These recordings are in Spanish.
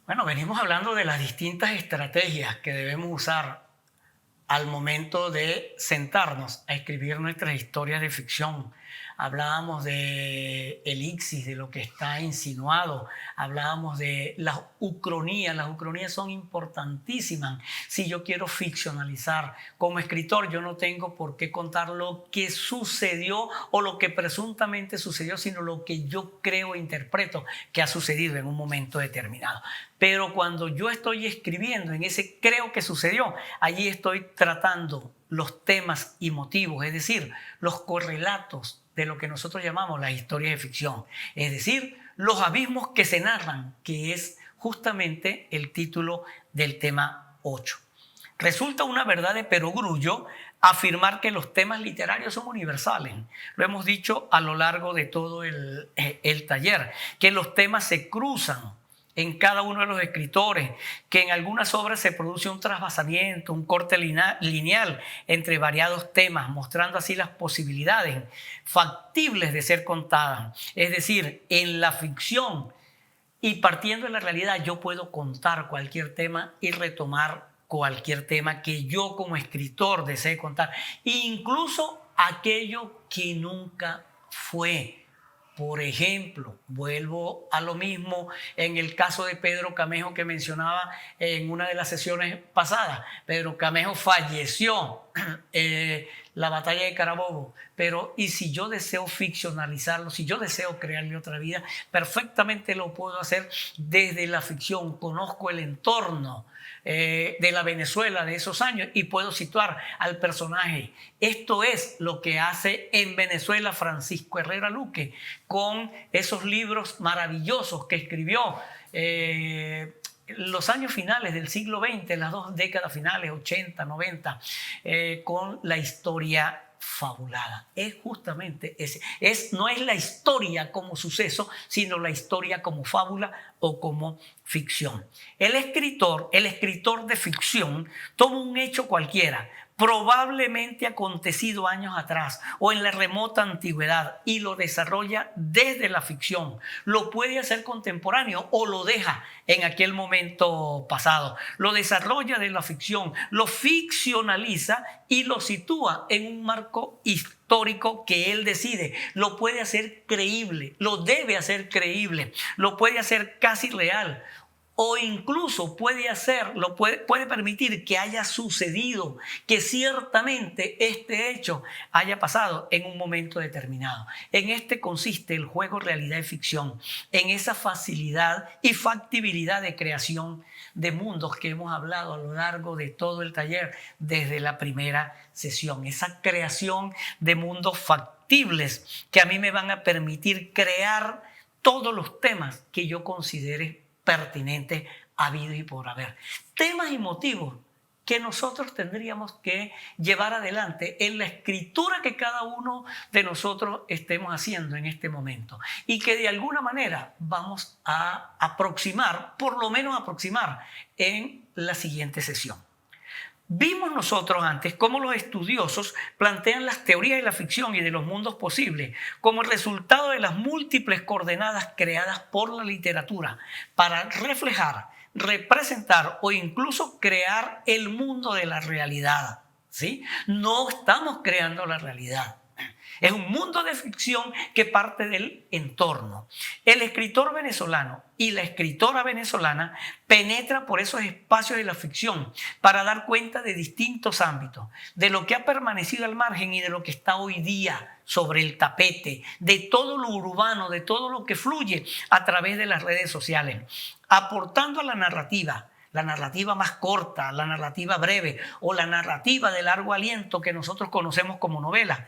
Bueno, venimos hablando de las distintas estrategias que debemos usar al momento de sentarnos a escribir nuestras historias de ficción. Hablábamos de elixir, de lo que está insinuado, hablábamos de las ucronías. Las ucronías son importantísimas. Si yo quiero ficcionalizar como escritor, yo no tengo por qué contar lo que sucedió o lo que presuntamente sucedió, sino lo que yo creo e interpreto que ha sucedido en un momento determinado. Pero cuando yo estoy escribiendo en ese creo que sucedió, allí estoy tratando los temas y motivos, es decir, los correlatos de lo que nosotros llamamos las historias de ficción, es decir, los abismos que se narran, que es justamente el título del tema 8. Resulta una verdad de perogrullo afirmar que los temas literarios son universales. Lo hemos dicho a lo largo de todo el taller, que los temas se cruzan en cada uno de los escritores, que en algunas obras se produce un trasvasamiento, un corte lineal entre variados temas, mostrando así las posibilidades factibles de ser contadas. Es decir, en la ficción y partiendo de la realidad, yo puedo contar cualquier tema y retomar cualquier tema que yo como escritor desee contar, incluso aquello que nunca fue. Por ejemplo, vuelvo a lo mismo en el caso de Pedro Camejo que mencionaba en una de las sesiones pasadas. Pedro Camejo falleció en la batalla de Carabobo, pero ¿y si yo deseo ficcionalizarlo, si yo deseo crearle otra vida? Perfectamente lo puedo hacer desde la ficción. Conozco el entorno de la Venezuela de esos años y puedo situar al personaje. Esto es lo que hace en Venezuela Francisco Herrera Luque con esos libros maravillosos que escribió los años finales del siglo XX, las dos décadas finales, 80, 90, con la historia fabulada. Es justamente ese. No es la historia como suceso, sino la historia como fábula o como ficción. El escritor de ficción toma un hecho cualquiera, probablemente acontecido años atrás o en la remota antigüedad, y lo desarrolla desde la ficción. Lo puede hacer contemporáneo o lo deja en aquel momento pasado. Lo desarrolla de la ficción, lo ficcionaliza y lo sitúa en un marco histórico que él decide. Lo puede hacer creíble, lo debe hacer creíble, lo puede hacer casi real. O incluso puede permitir que haya sucedido, que ciertamente este hecho haya pasado en un momento determinado. En este consiste el juego realidad y ficción, en esa facilidad y factibilidad de creación de mundos que hemos hablado a lo largo de todo el taller desde la primera sesión. Esa creación de mundos factibles que a mí me van a permitir crear todos los temas que yo considere pertinentes, habido y por haber. Temas y motivos que nosotros tendríamos que llevar adelante en la escritura que cada uno de nosotros estemos haciendo en este momento y que de alguna manera vamos a aproximar, por lo menos aproximar en la siguiente sesión. Vimos nosotros antes cómo los estudiosos plantean las teorías de la ficción y de los mundos posibles como el resultado de las múltiples coordenadas creadas por la literatura para reflejar, representar o incluso crear el mundo de la realidad, ¿sí? No estamos creando la realidad. Es un mundo de ficción que parte del entorno. El escritor venezolano y la escritora venezolana penetra por esos espacios de la ficción para dar cuenta de distintos ámbitos, de lo que ha permanecido al margen y de lo que está hoy día sobre el tapete, de todo lo urbano, de todo lo que fluye a través de las redes sociales, aportando a la narrativa más corta, la narrativa breve o la narrativa de largo aliento que nosotros conocemos como novela.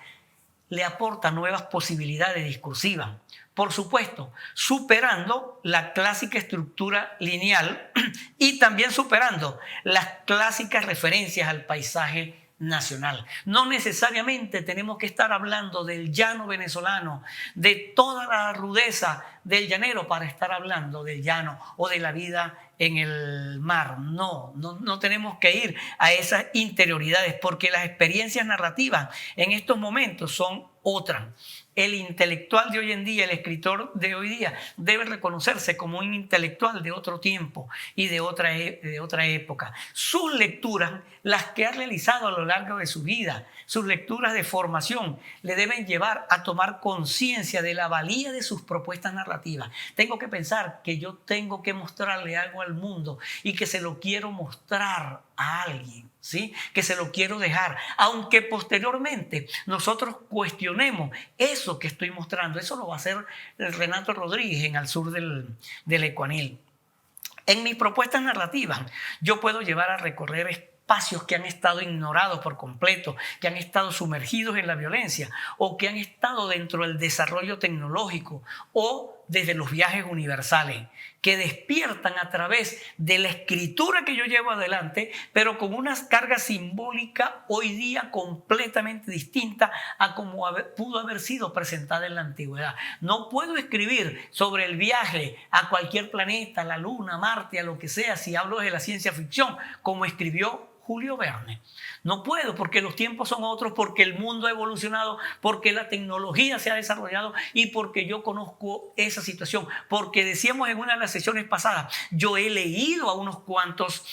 Le aporta nuevas posibilidades discursivas. Por supuesto, superando la clásica estructura lineal y también superando las clásicas referencias al paisaje nacional. No necesariamente tenemos que estar hablando del llano venezolano, de toda la rudeza del llanero para estar hablando del llano o de la vida en el mar. No tenemos que ir a esas interioridades porque las experiencias narrativas en estos momentos son otras. el intelectual de hoy en día, el escritor de hoy día, debe reconocerse como un intelectual de otro tiempo y de otra época. Sus lecturas, las que ha realizado a lo largo de su vida, sus lecturas de formación, le deben llevar a tomar conciencia de la valía de sus propuestas narrativas. Tengo que pensar que yo tengo que mostrarle algo al mundo y que se lo quiero mostrar a alguien, ¿sí? Que se lo quiero dejar, aunque posteriormente nosotros cuestionemos eso que estoy mostrando. Eso lo va a hacer Renato Rodríguez en Al Sur del Ecuanil. En mis propuestas narrativas yo puedo llevar a recorrer espacios que han estado ignorados por completo, que han estado sumergidos en la violencia o que han estado dentro del desarrollo tecnológico o desde los viajes universales, que despiertan a través de la escritura que yo llevo adelante, pero con una carga simbólica hoy día completamente distinta a como pudo haber sido presentada en la antigüedad. No puedo escribir sobre el viaje a cualquier planeta, a la Luna, a Marte, a lo que sea, si hablo de la ciencia ficción, como escribió Julio Verne. No puedo porque los tiempos son otros, porque el mundo ha evolucionado, porque la tecnología se ha desarrollado y porque yo conozco esa situación. Porque decíamos en una de las sesiones pasadas, yo he leído a unos cuantos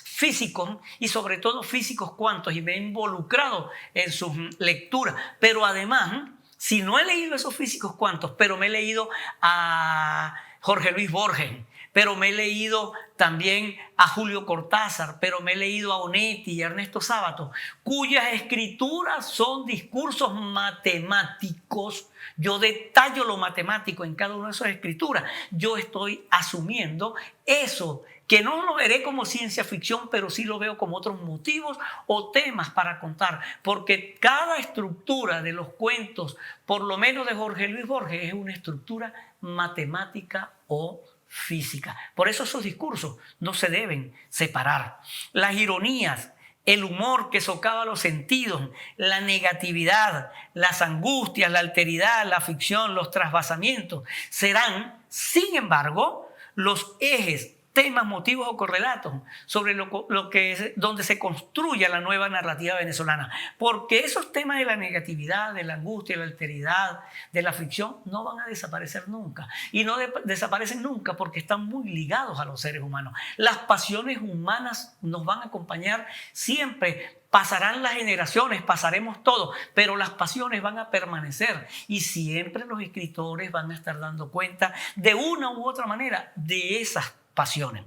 físicos y sobre todo físicos cuantos y me he involucrado en sus lecturas. Pero además, si no he leído a esos físicos cuantos, pero me he leído a Jorge Luis Borges, pero me he leído también a Julio Cortázar, pero me he leído a Onetti y a Ernesto Sábato, cuyas escrituras son discursos matemáticos. Yo detallo lo matemático en cada una de esas escrituras. Yo estoy asumiendo eso, que no lo veré como ciencia ficción, pero sí lo veo como otros motivos o temas para contar, porque cada estructura de los cuentos, por lo menos de Jorge Luis Borges, es una estructura matemática o física. Por eso esos discursos no se deben separar. Las ironías, el humor que socava los sentidos, la negatividad, las angustias, la alteridad, la ficción, los trasvasamientos, serán, sin embargo, los ejes, temas, motivos o correlatos sobre donde se construya la nueva narrativa venezolana. Porque esos temas de la negatividad, de la angustia, de la alteridad, de la ficción, no van a desaparecer nunca. Y no desaparecen nunca porque están muy ligados a los seres humanos. Las pasiones humanas nos van a acompañar siempre. Pasarán las generaciones, pasaremos todo, pero las pasiones van a permanecer y siempre los escritores van a estar dando cuenta de una u otra manera de esas pasiones.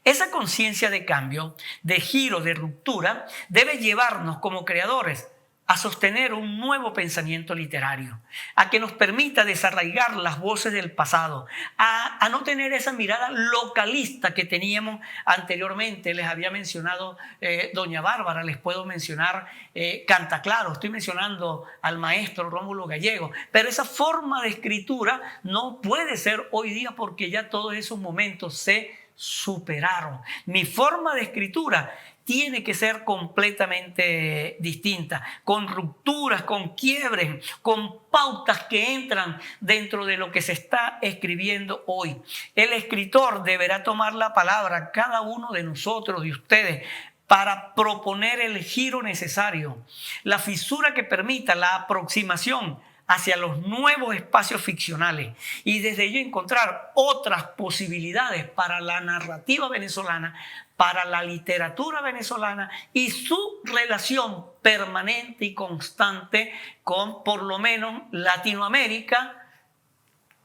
Esa conciencia de cambio, de giro, de ruptura, debe llevarnos como creadores a sostener un nuevo pensamiento literario, a que nos permita desarraigar las voces del pasado, a no tener esa mirada localista que teníamos anteriormente. Les había mencionado doña Bárbara, les puedo mencionar Cantaclaro, estoy mencionando al maestro Rómulo Gallego, pero esa forma de escritura no puede ser hoy día porque ya todos esos momentos se superaron. Mi forma de escritura tiene que ser completamente distinta, con rupturas, con quiebres, con pautas que entran dentro de lo que se está escribiendo hoy. El escritor deberá tomar la palabra, cada uno de nosotros, de ustedes, para proponer el giro necesario, la fisura que permita la aproximación hacia los nuevos espacios ficcionales y desde ello encontrar otras posibilidades para la narrativa venezolana, para la literatura venezolana y su relación permanente y constante con, por lo menos, Latinoamérica,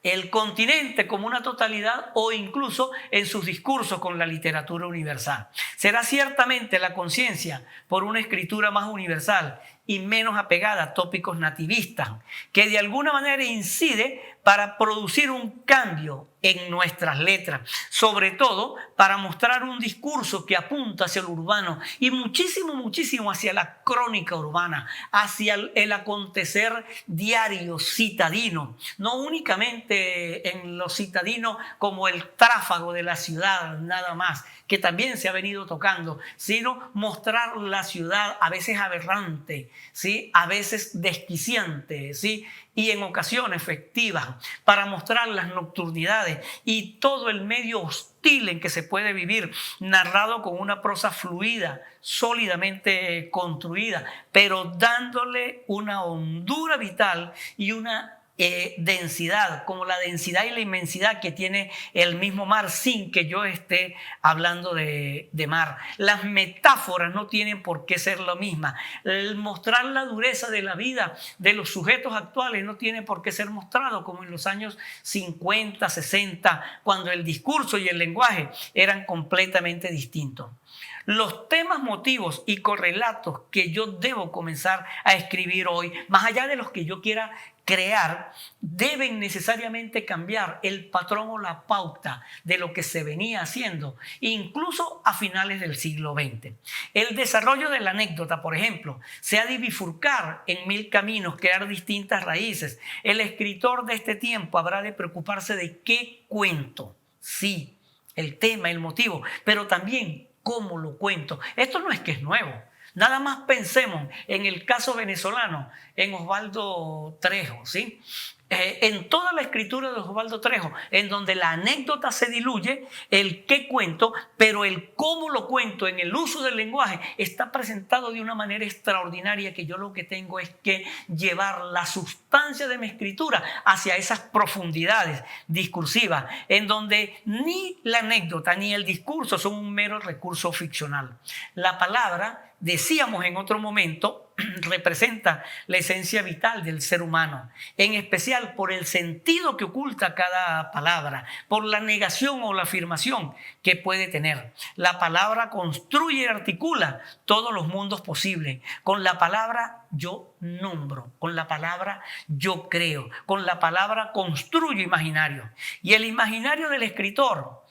el continente como una totalidad o incluso en sus discursos con la literatura universal. Será ciertamente la conciencia por una escritura más universal y menos apegada a tópicos nativistas, que de alguna manera incide para producir un cambio en nuestras letras, sobre todo para mostrar un discurso que apunta hacia lo urbano y muchísimo hacia la crónica urbana, hacia el acontecer diario citadino, no únicamente en lo citadino como el tráfago de la ciudad, nada más, que también se ha venido tocando, sino mostrar la ciudad a veces aberrante, ¿sí? A veces desquiciante, ¿sí? Y en ocasiones efectivas, para mostrar las nocturnidades adversidades y todo el medio hostil en que se puede vivir, narrado con una prosa fluida, sólidamente construida, pero dándole una hondura vital y una densidad, como la densidad y la inmensidad que tiene el mismo mar, sin que yo esté hablando de mar. Las metáforas no tienen por qué ser lo misma. El mostrar la dureza de la vida de los sujetos actuales no tiene por qué ser mostrado como en los años 50, 60, cuando el discurso y el lenguaje eran completamente distintos. Los temas, motivos y correlatos que yo debo comenzar a escribir hoy, más allá de los que yo quiera crear, deben necesariamente cambiar el patrón o la pauta de lo que se venía haciendo, incluso a finales del siglo XX. El desarrollo de la anécdota, por ejemplo, se ha de bifurcar en mil caminos, crear distintas raíces. El escritor de este tiempo habrá de preocuparse de qué cuento, sí, el tema, el motivo, pero también cómo lo cuento. Esto no es que es nuevo. Nada más pensemos en el caso venezolano, en Osvaldo Trejo, ¿sí? En toda la escritura de Osvaldo Trejo, en donde la anécdota se diluye, el qué cuento, pero el cómo lo cuento en el uso del lenguaje está presentado de una manera extraordinaria, que yo lo que tengo es que llevar la sustancia de mi escritura hacia esas profundidades discursivas, en donde ni la anécdota ni el discurso son un mero recurso ficcional. La palabra, decíamos en otro momento, representa la esencia vital del ser humano, en especial por el sentido que oculta cada palabra, por la negación o la afirmación que puede tener. La palabra construye y articula todos los mundos posibles. Con la palabra yo nombro, con la palabra yo creo, con la palabra construyo imaginario. Y el imaginario del escritor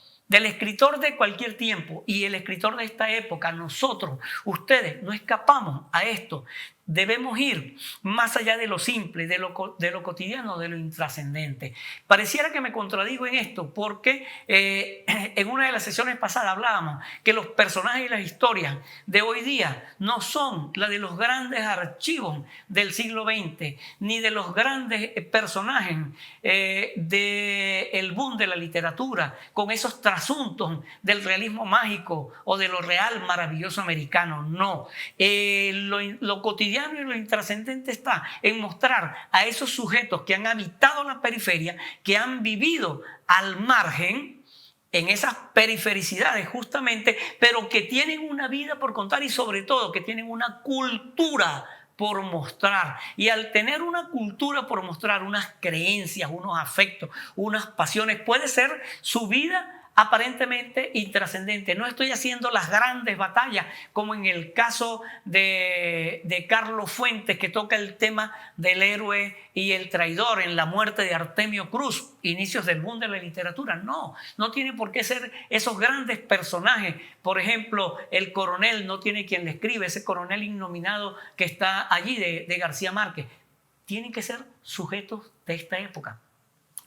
de cualquier tiempo y el escritor de esta época, nosotros, ustedes, no escapamos a esto. Debemos ir más allá de lo simple, de lo cotidiano, de lo intrascendente. Pareciera que me contradigo en esto porque en una de las sesiones pasadas hablábamos que los personajes y las historias de hoy día no son la de los grandes archivos del siglo XX, ni de los grandes personajes del boom de la literatura, con esos trasuntos del realismo mágico o de lo real maravilloso americano. No, lo cotidiano y lo intrascendente está en mostrar a esos sujetos que han habitado la periferia, que han vivido al margen, en esas perifericidades justamente, pero que tienen una vida por contar y sobre todo que tienen una cultura por mostrar. Y al tener una cultura por mostrar, unas creencias, unos afectos, unas pasiones, puede ser su vida aparentemente intrascendente. No estoy haciendo las grandes batallas como en el caso de Carlos Fuentes, que toca el tema del héroe y el traidor en La muerte de Artemio Cruz, inicios del boom de la literatura. No tiene por qué ser esos grandes personajes. Por ejemplo, el coronel no tiene quien le escribe, ese coronel innominado que está allí de García Márquez. Tienen que ser sujetos de esta época.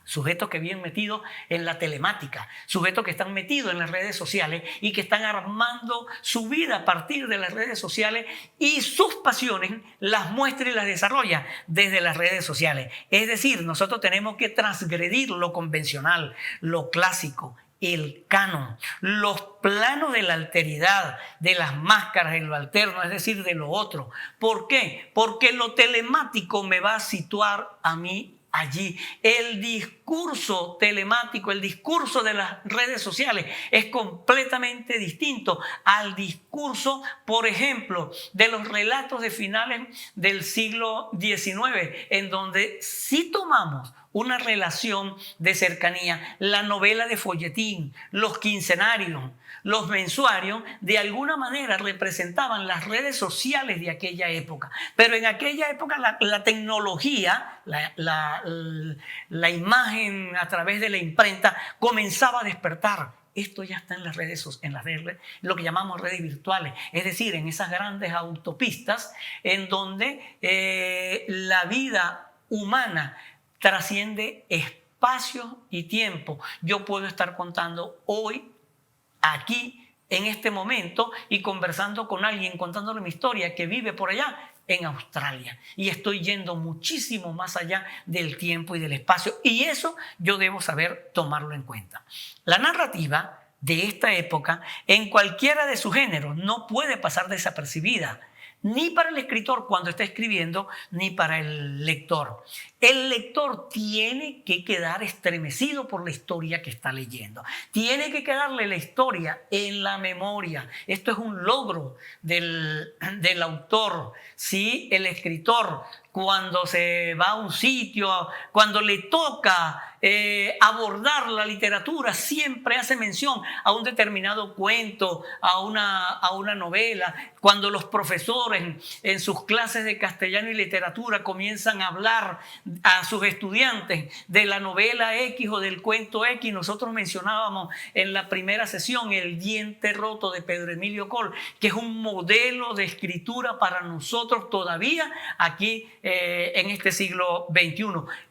Sujetos que vienen metidos en la telemática, sujetos que están metidos en las redes sociales y que están armando su vida a partir de las redes sociales y sus pasiones las muestra y las desarrolla desde las redes sociales. Es decir, nosotros tenemos que transgredir lo convencional, lo clásico, el canon, los planos de la alteridad, de las máscaras en lo alterno, es decir, de lo otro. ¿Por qué? Porque lo telemático me va a situar a mí allí. El discurso telemático, el discurso de las redes sociales es completamente distinto al discurso, por ejemplo, de los relatos de finales del siglo XIX, en donde si tomamos una relación de cercanía, la novela de folletín, los quincenarios, los mensuarios, de alguna manera representaban las redes sociales de aquella época. Pero en aquella época la tecnología, la imagen a través de la imprenta comenzaba a despertar. Esto ya está en las redes, lo que llamamos redes virtuales, es decir, en esas grandes autopistas en donde la vida humana trasciende espacio y tiempo. Yo puedo estar contando hoy, aquí, en este momento, y conversando con alguien, contándole mi historia, que vive por allá, en Australia y estoy yendo muchísimo más allá del tiempo y del espacio, y eso yo debo saber tomarlo en cuenta. La narrativa de esta época, en cualquiera de sus géneros, no puede pasar desapercibida, ni para el escritor cuando está escribiendo, ni para el lector. El lector tiene que quedar estremecido por la historia que está leyendo. Tiene que quedarle la historia en la memoria. Esto es un logro del autor. Si el escritor, cuando se va a un sitio, cuando le toca abordar la literatura, siempre hace mención a un determinado cuento, a una novela. Cuando los profesores en sus clases de castellano y literatura comienzan a hablar a sus estudiantes de la novela X o del cuento X, nosotros mencionábamos en la primera sesión El diente roto de Pedro Emilio Coll, que es un modelo de escritura para nosotros todavía aquí en este siglo XXI.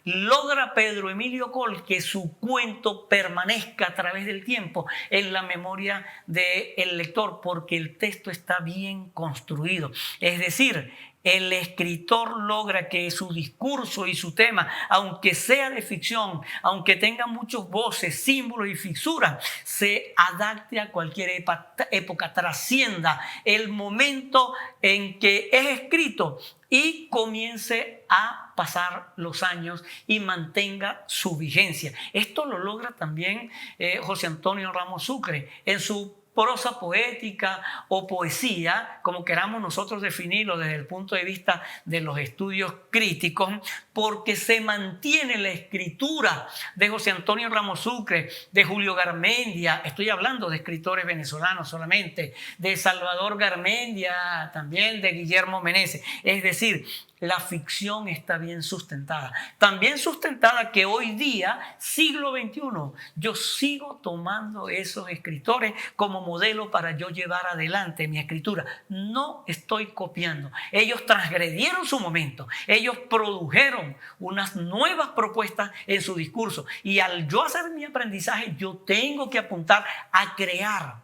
Logra Pedro Emilio Coll que su cuento permanezca a través del tiempo en la memoria del lector, porque el texto está bien construido. Es decir, el escritor logra que su discurso y su tema, aunque sea de ficción, aunque tenga muchos voces, símbolos y fisuras, se adapte a cualquier época, trascienda el momento en que es escrito y comience a pasar los años y mantenga su vigencia. Esto lo logra también José Antonio Ramos Sucre en su prosa poética o poesía, como queramos nosotros definirlo desde el punto de vista de los estudios críticos, porque se mantiene la escritura de José Antonio Ramos Sucre, de Julio Garmendia, estoy hablando de escritores venezolanos solamente, de Salvador Garmendia, también de Guillermo Meneses. Es decir, la ficción está bien sustentada. También sustentada que hoy día, siglo XXI, yo sigo tomando esos escritores como modelo para yo llevar adelante mi escritura. No estoy copiando. Ellos transgredieron su momento. Ellos produjeron unas nuevas propuestas en su discurso. Y al yo hacer mi aprendizaje, yo tengo que apuntar a crear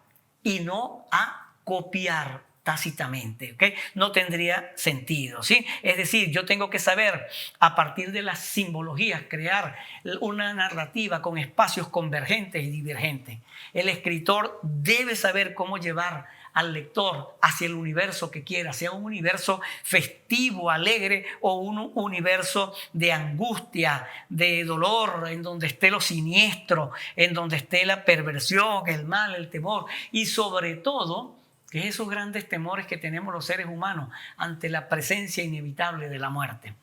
y no a copiar tácitamente, ¿ok? No tendría sentido, ¿sí? Es decir, yo tengo que saber a partir de las simbologías crear una narrativa con espacios convergentes y divergentes. El escritor debe saber cómo llevar al lector hacia el universo que quiera, sea un universo festivo, alegre o un universo de angustia, de dolor, en donde esté lo siniestro, en donde esté la perversión, el mal, el temor y sobre todo que es esos grandes temores que tenemos los seres humanos ante la presencia inevitable de la muerte.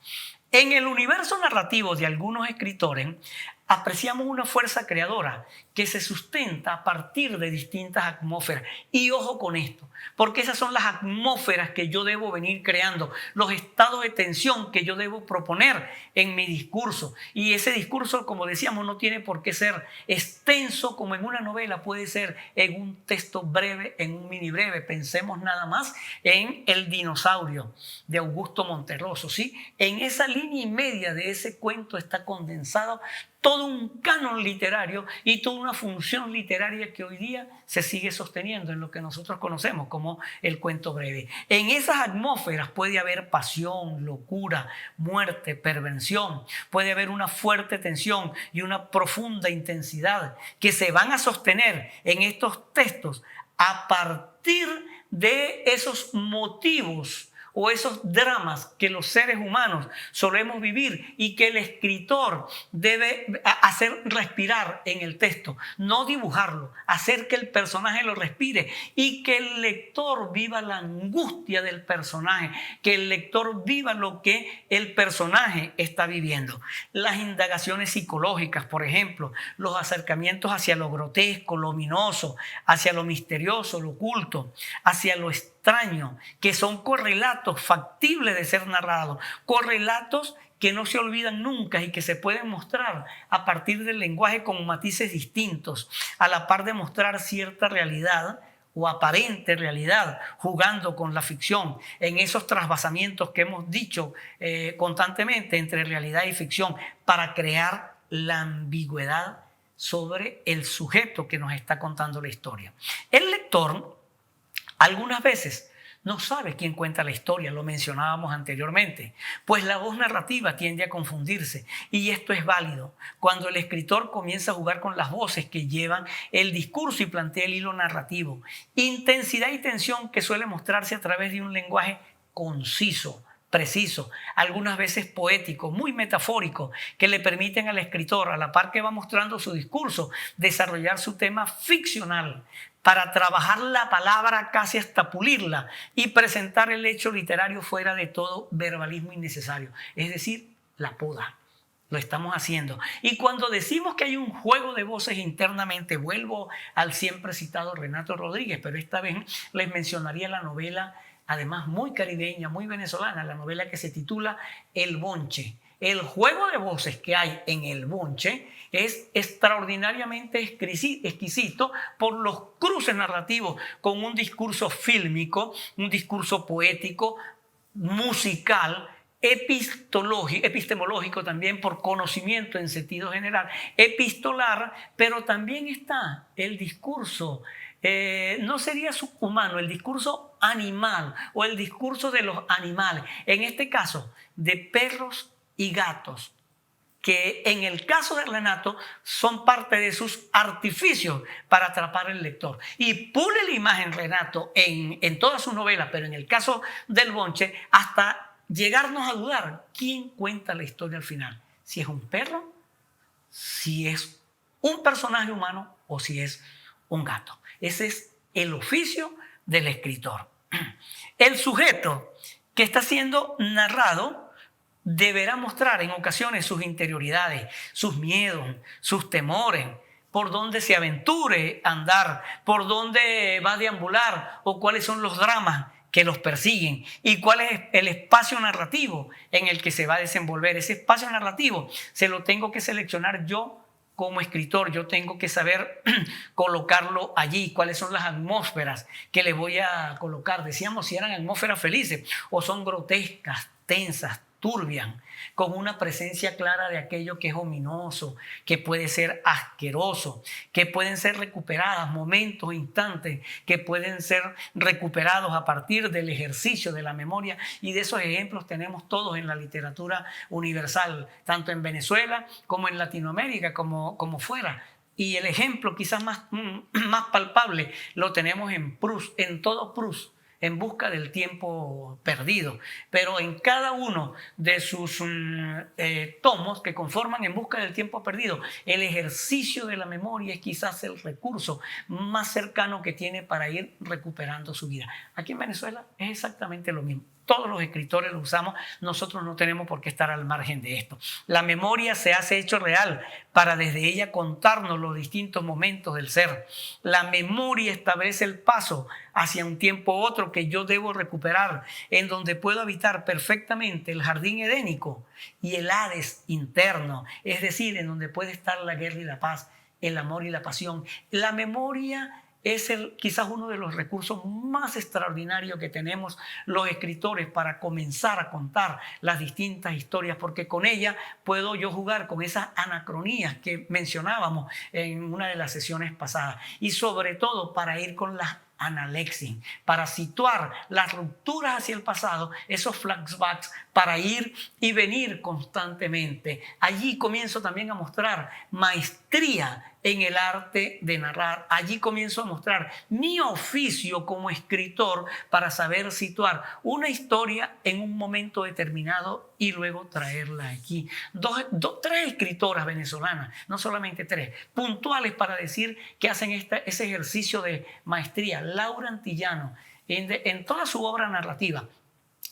En el universo narrativo de algunos escritores apreciamos una fuerza creadora que se sustenta a partir de distintas atmósferas. Y ojo con esto, porque esas son las atmósferas que yo debo venir creando, los estados de tensión que yo debo proponer en mi discurso. Y ese discurso, como decíamos, no tiene por qué ser extenso como en una novela, puede ser en un texto breve, en un mini breve. Pensemos nada más en El dinosaurio de Augusto Monterroso, ¿sí? En esa línea y media de ese cuento está condensado todo un canon literario y toda una función literaria que hoy día se sigue sosteniendo en lo que nosotros conocemos como el cuento breve. En esas atmósferas puede haber pasión, locura, muerte, perversión. Puede haber una fuerte tensión y una profunda intensidad que se van a sostener en estos textos a partir de esos motivos o esos dramas que los seres humanos solemos vivir y que el escritor debe hacer respirar en el texto, no dibujarlo, hacer que el personaje lo respire y que el lector viva la angustia del personaje, que el lector viva lo que el personaje está viviendo. Las indagaciones psicológicas, por ejemplo, los acercamientos hacia lo grotesco, lo ominoso, hacia lo misterioso, lo oculto, hacia lo extraño, que son correlatos factibles de ser narrados, correlatos que no se olvidan nunca y que se pueden mostrar a partir del lenguaje con matices distintos, a la par de mostrar cierta realidad o aparente realidad, jugando con la ficción, en esos trasvasamientos que hemos dicho constantemente entre realidad y ficción, para crear la ambigüedad sobre el sujeto que nos está contando la historia. El lector algunas veces no sabe quién cuenta la historia, lo mencionábamos anteriormente, pues la voz narrativa tiende a confundirse y esto es válido cuando el escritor comienza a jugar con las voces que llevan el discurso y plantea el hilo narrativo. Intensidad y tensión que suele mostrarse a través de un lenguaje conciso, preciso, algunas veces poético, muy metafórico, que le permiten al escritor, a la par que va mostrando su discurso, desarrollar su tema ficcional para trabajar la palabra casi hasta pulirla y presentar el hecho literario fuera de todo verbalismo innecesario, es decir, la poda. Lo estamos haciendo. Y cuando decimos que hay un juego de voces internamente, vuelvo al siempre citado Renato Rodríguez, pero esta vez les mencionaría la novela, además muy caribeña, muy venezolana, la novela que se titula El Bonche. El juego de voces que hay en El Bonche es extraordinariamente exquisito por los cruces narrativos con un discurso fílmico, un discurso poético, musical, epistemológico también por conocimiento en sentido general, epistolar, pero también está el discurso, no sería subhumano, el discurso animal o el discurso de los animales, en este caso de perros y gatos, que en el caso de Renato son parte de sus artificios para atrapar al lector. Y pule la imagen Renato en toda su novela, pero en el caso del Bonche, hasta llegarnos a dudar quién cuenta la historia al final. Si es un perro, si es un personaje humano o si es un gato. Ese es el oficio del escritor. El sujeto que está siendo narrado deberá mostrar en ocasiones sus interioridades, sus miedos, sus temores, por dónde se aventure a andar, por dónde va a deambular o cuáles son los dramas que los persiguen y cuál es el espacio narrativo en el que se va a desenvolver. Ese espacio narrativo se lo tengo que seleccionar yo como escritor, yo tengo que saber colocarlo allí, cuáles son las atmósferas que le voy a colocar. Decíamos si eran atmósferas felices o son grotescas, tensas, turbias, con una presencia clara de aquello que es ominoso, que puede ser asqueroso, que pueden ser recuperadas, momentos, instantes, que pueden ser recuperados a partir del ejercicio de la memoria, y de esos ejemplos tenemos todos en la literatura universal, tanto en Venezuela como en Latinoamérica, como fuera. Y el ejemplo quizás más palpable lo tenemos en Proust, en todo Proust, En busca del tiempo perdido, pero en cada uno de sus tomos que conforman En busca del tiempo perdido, el ejercicio de la memoria es quizás el recurso más cercano que tiene para ir recuperando su vida. Aquí en Venezuela es exactamente lo mismo. Todos los escritores lo usamos, nosotros no tenemos por qué estar al margen de esto. La memoria se hace hecho real para desde ella contarnos los distintos momentos del ser. La memoria establece el paso hacia un tiempo u otro que yo debo recuperar, en donde puedo habitar perfectamente el jardín edénico y el Hades interno, es decir, en donde puede estar la guerra y la paz, el amor y la pasión. La memoria es quizás uno de los recursos más extraordinarios que tenemos los escritores para comenzar a contar las distintas historias, porque con ella puedo yo jugar con esas anacronías que mencionábamos en una de las sesiones pasadas, y sobre todo para ir con las analexis, para situar las rupturas hacia el pasado, esos flashbacks, para ir y venir constantemente. Allí comienzo también a mostrar maestría en el arte de narrar. Allí comienzo a mostrar mi oficio como escritor para saber situar una historia en un momento determinado y luego traerla aquí. Tres escritoras venezolanas, no solamente tres, puntuales para decir que hacen ese ejercicio de maestría. Laura Antillano, en toda su obra narrativa,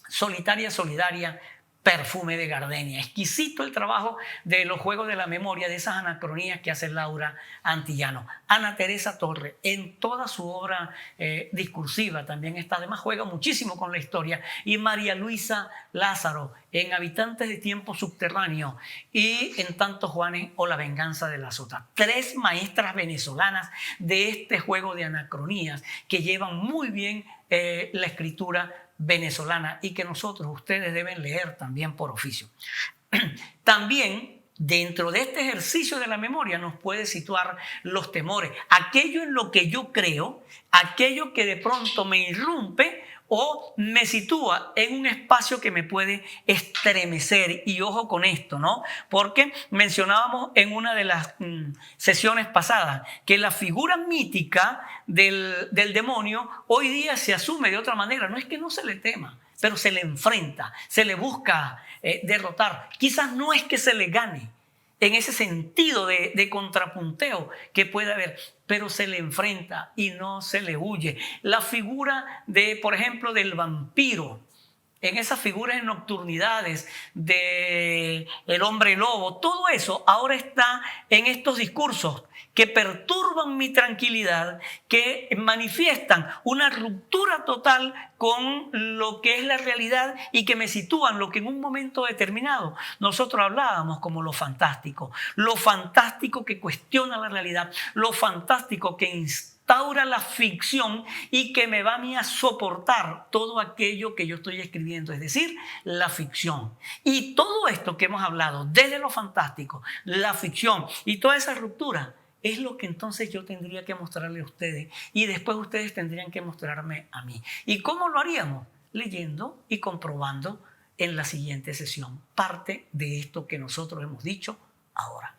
Solitaria, Solidaria, Perfume de Gardenia. Exquisito el trabajo de los juegos de la memoria, de esas anacronías que hace Laura Antillano. Ana Teresa Torres, en toda su obra discursiva también está, además juega muchísimo con la historia. Y María Luisa Lázaro, en Habitantes de Tiempo Subterráneo, y en Tantos Juanes o La Venganza de la Sota. Tres maestras venezolanas de este juego de anacronías que llevan muy bien la escritura venezolana y que ustedes deben leer también por oficio. También dentro de este ejercicio de la memoria nos puede situar los temores, aquello en lo que yo creo, aquello que de pronto me irrumpe o me sitúa en un espacio que me puede estremecer. Y ojo con esto, ¿no? Porque mencionábamos en una de las sesiones pasadas que la figura mítica del demonio hoy día se asume de otra manera. No es que no se le tema, pero se le enfrenta, se le busca derrotar. Quizás no es que se le gane en ese sentido de contrapunteo que puede haber, pero se le enfrenta y no se le huye. La figura de, por ejemplo, del vampiro, en esas figuras de nocturnidades, de el hombre lobo, todo eso ahora está en estos discursos que perturban mi tranquilidad, que manifiestan una ruptura total con lo que es la realidad y que me sitúan lo que en un momento determinado nosotros hablábamos como lo fantástico que cuestiona la realidad, lo fantástico que instaura la ficción y que me va a mí a soportar todo aquello que yo estoy escribiendo, es decir, la ficción. Y todo esto que hemos hablado, desde lo fantástico, la ficción y toda esa ruptura, es lo que entonces yo tendría que mostrarle a ustedes y después ustedes tendrían que mostrarme a mí. ¿Y cómo lo haríamos? Leyendo y comprobando en la siguiente sesión parte de esto que nosotros hemos dicho ahora.